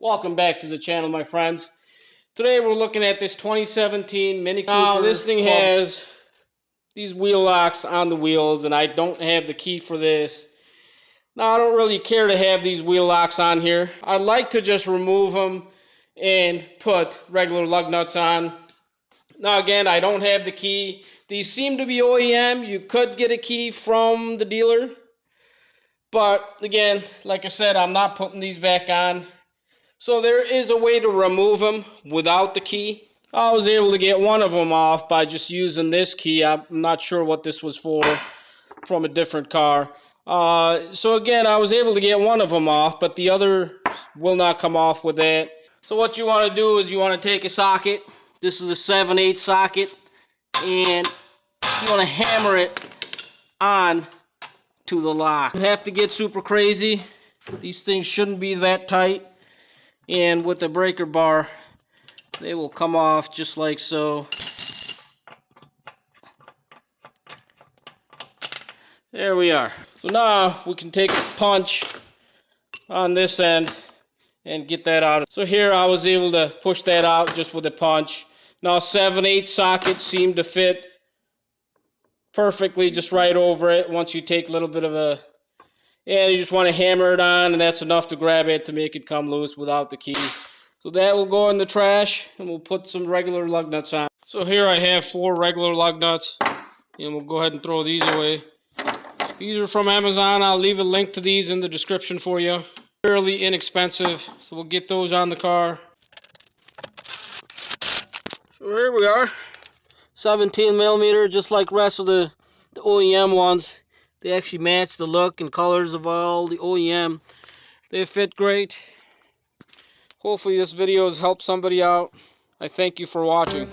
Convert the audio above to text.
Welcome back to the channel, my friends. Today we're looking at this 2017 Mini Cooper. Now this thing has these wheel locks on the wheels, and I don't have the key for this. Now I don't really care to have these wheel locks on here. I'd like to just remove them and put regular lug nuts on. Now again, I don't have the key. These seem to be OEM. You could get a key from the dealer. But again, like I said, I'm not putting these back on. So there is a way to remove them without the key. I was able to get one of them off by just using this key. I'm not sure what this was for, from a different car. So again, I was able to get one of them off, but the other will not come off with that. So what you want to do is you want to take a socket. This is a 7/8 socket, and you want to hammer it on to the lock. You have to get super crazy. These things shouldn't be that tight. And with the breaker bar, they will come off just like so. There we are. So now we can take a punch on this end and get that out. So here I was able to push that out just with a punch. Now 7/8 sockets seem to fit perfectly just right over it. Once you take a little bit of a, and you just want to hammer it on, and that's enough to grab it to make it come loose without the key. So that will go in the trash, and we'll put some regular lug nuts on. So here I have 4 regular lug nuts, and we'll go ahead and throw these away. These are from Amazon. I'll leave a link to these in the description for you. Fairly inexpensive, so we'll get those on the car. So here we are, 17mm, just like the rest of the OEM ones. They actually match the look and colors of all the OEM. They fit great. Hopefully this video has helped somebody out. I thank you for watching.